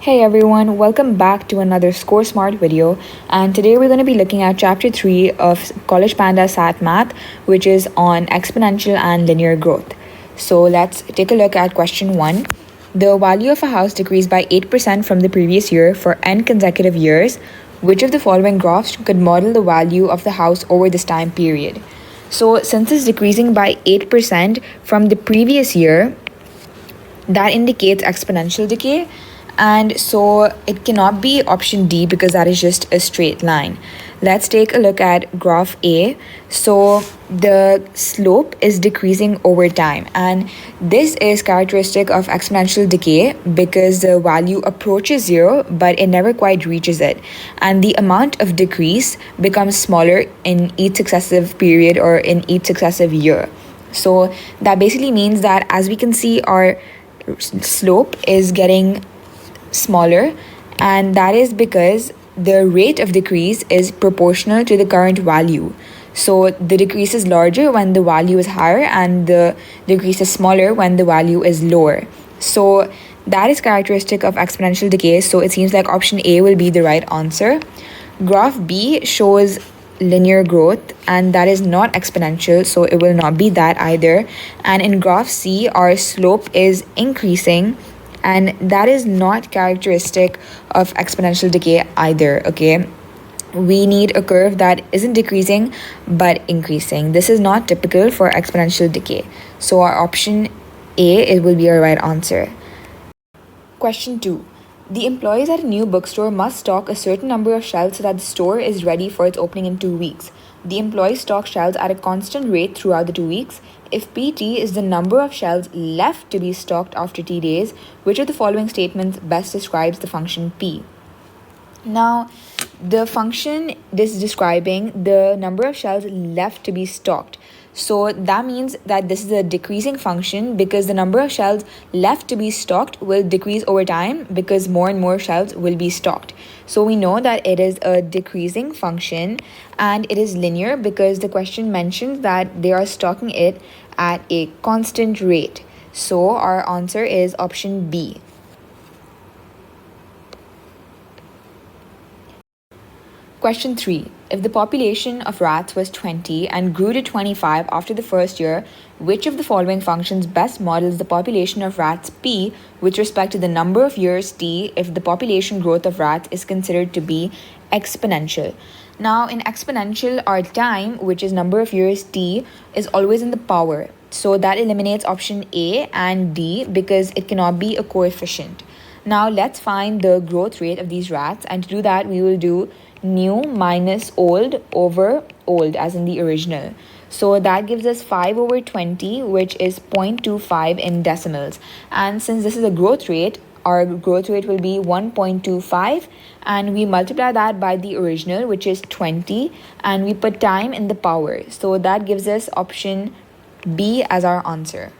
Hey everyone, welcome back to another Score Smart video. And today we're going to be looking at chapter 3 of College Panda SAT Math, which is on exponential and linear growth. So let's take a look at question 1. The value of a house decreased by 8% from the previous year for n consecutive years. Which of the following graphs could model the value of the house over this time period? So since it's decreasing by 8% from the previous year, that indicates exponential decay, and so it cannot be option D because that is just a straight line. Let's take a look at graph A. So the slope is decreasing over time, and this is characteristic of exponential decay because the value approaches zero but it never quite reaches it, and the amount of decrease becomes smaller in each successive period or in each successive year. So that basically means that, as we can see, our slope is getting smaller, and that is because the rate of decrease is proportional to the current value. So the decrease is larger when the value is higher, and the decrease is smaller when the value is lower. So that is characteristic of exponential decay, so it seems like option A will be the right answer. Graph B shows linear growth, and that is not exponential, so it will not be that either. And in graph C, our slope is increasing, and that is not characteristic of exponential decay either. Okay, we need a curve that isn't decreasing but increasing. This is not typical for exponential decay, so our option A, it will be our right answer. Question 2. The employees at a new bookstore must stock a certain number of shelves so that the store is ready for its opening in 2 weeks. The employees stock shelves at a constant rate throughout the 2 weeks. If PT is the number of shelves left to be stocked after T days, which of the following statements best describes the function P? Now, the function is describing the number of shelves left to be stocked. So that means that this is a decreasing function because the number of shelves left to be stocked will decrease over time because more and more shelves will be stocked. So we know that it is a decreasing function, and it is linear because the question mentions that they are stocking it at a constant rate. So our answer is option B. Question 3. If the population of rats was 20 and grew to 25 after the first year, which of the following functions best models the population of rats P with respect to the number of years T if the population growth of rats is considered to be exponential? Now, in exponential, our time, which is number of years T, is always in the power. So that eliminates option A and D because it cannot be a coefficient. Now, let's find the growth rate of these rats, and to do that, we will do new minus old over old, as in the original. So that gives us 5 over 20, which is 0.25 in decimals. And since this is a growth rate, our growth rate will be 1.25, and we multiply that by the original, which is 20, and we put time in the power. So that gives us option B as our answer.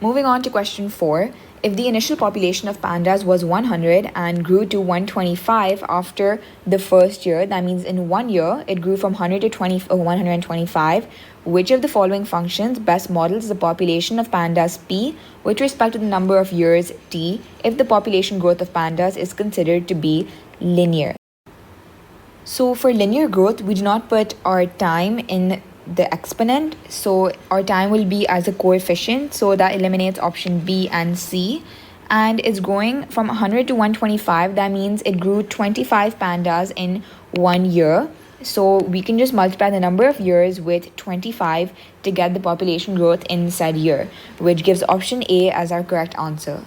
Moving on to question 4. If the initial population of pandas was 100 and grew to 125 after the first year, that means in 1 year it grew from 100 to 125, which of the following functions best models the population of pandas P with respect to the number of years T if the population growth of pandas is considered to be linear? So for linear growth, we do not put our time in the exponent, so our time will be as a coefficient, so that eliminates option B and C. And it's growing from 100 to 125, that means it grew 25 pandas in 1 year. So we can just multiply the number of years with 25 to get the population growth in said year, which gives option A as our correct answer.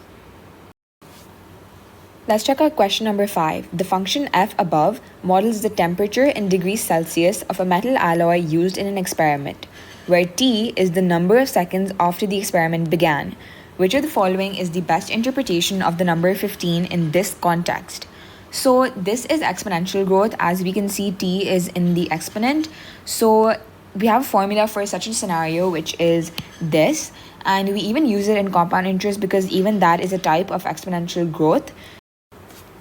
Let's check out question number 5. The function f above models the temperature in degrees Celsius of a metal alloy used in an experiment, where t is the number of seconds after the experiment began. Which of the following is the best interpretation of the number 15 in this context? So this is exponential growth. As we can see, t is in the exponent. So we have a formula for such a scenario, which is this, and we even use it in compound interest because even that is a type of exponential growth.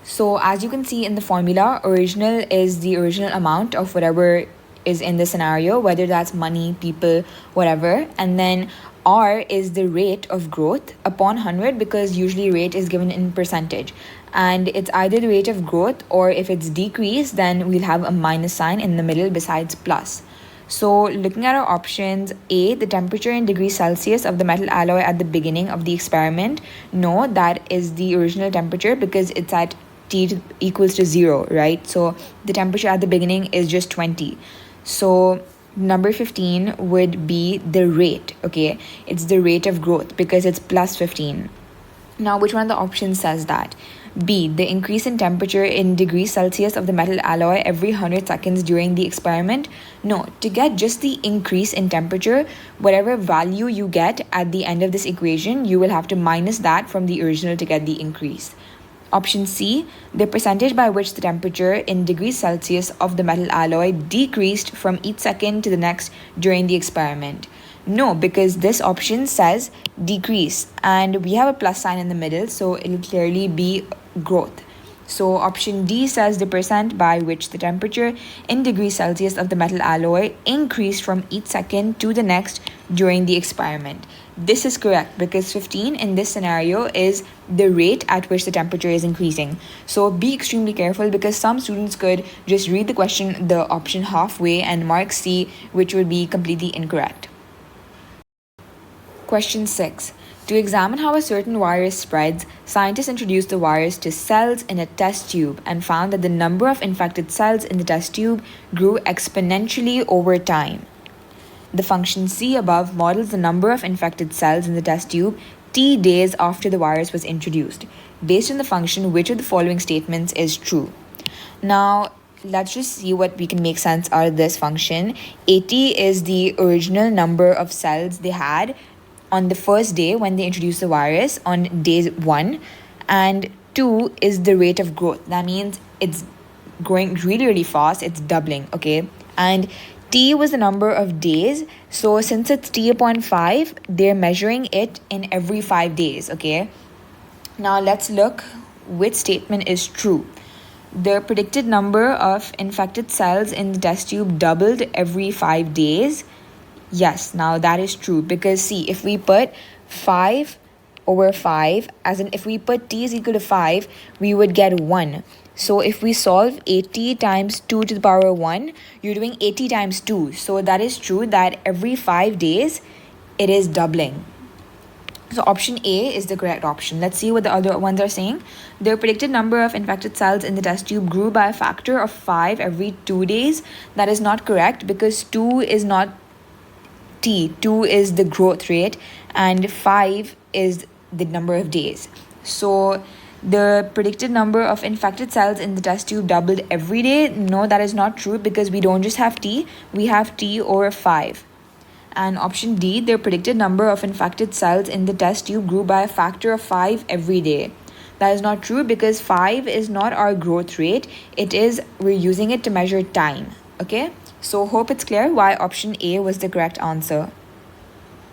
So as you can see in the formula, original is the original amount of whatever is in the scenario, whether that's money, people, whatever. And then R is the rate of growth upon 100, because usually rate is given in percentage. And it's either the rate of growth, or if it's decrease, then we'll have a minus sign in the middle besides plus. So looking at our options, A, the temperature in degrees Celsius of the metal alloy at the beginning of the experiment. No, that is the original temperature because it's at T equals to 0, right? So the temperature at the beginning is just 20. So number 15 would be the rate, okay? It's the rate of growth because it's plus 15. Now, which one of the options says that? B, the increase in temperature in degrees Celsius of the metal alloy every 100 seconds during the experiment. No, to get just the increase in temperature, whatever value you get at the end of this equation, you will have to minus that from the original to get the increase. Option C, the percentage by which the temperature in degrees Celsius of the metal alloy decreased from each second to the next during the experiment. No, because this option says decrease and we have a plus sign in the middle, so it'll clearly be growth. So option D says the percent by which the temperature in degrees Celsius of the metal alloy increased from each second to the next during the experiment. This is correct because 15 in this scenario is the rate at which the temperature is increasing. So be extremely careful because some students could just read the question, the option halfway and mark C, which would be completely incorrect. Question 6. To examine how a certain virus spreads, scientists introduced the virus to cells in a test tube and found that the number of infected cells in the test tube grew exponentially over time. The function C above models the number of infected cells in the test tube T days after the virus was introduced. Based on the function, which of the following statements is true? Now, let's just see what we can make sense out of this function. 80 is the original number of cells they had on the first day when they introduced the virus on day 1, and 2 is the rate of growth. That means it's growing really fast, it's doubling, okay? And T was the number of days, so since it's T upon 5, they're measuring it in every 5 days, okay? Now let's look which statement is true. The predicted number of infected cells in the test tube doubled every 5 days. Yes, now that is true because see, if we put 5 over 5, as in if we put T is equal to 5, we would get 1. So if we solve 80 times 2 to the power 1, you're doing 80 times 2. So that is true that every 5 days, it is doubling. So option A is the correct option. Let's see what the other ones are saying. The predicted number of infected cells in the test tube grew by a factor of 5 every 2 days. That is not correct because 2 is not T. 2 is the growth rate and 5 is the number of days. So the predicted number of infected cells in the test tube doubled every day. No, that is not true because we don't just have T, we have T over 5. And option D, the predicted number of infected cells in the test tube grew by a factor of 5 every day. That is not true because 5 is not our growth rate. We're using it to measure time. Okay? So hope it's clear why option A was the correct answer.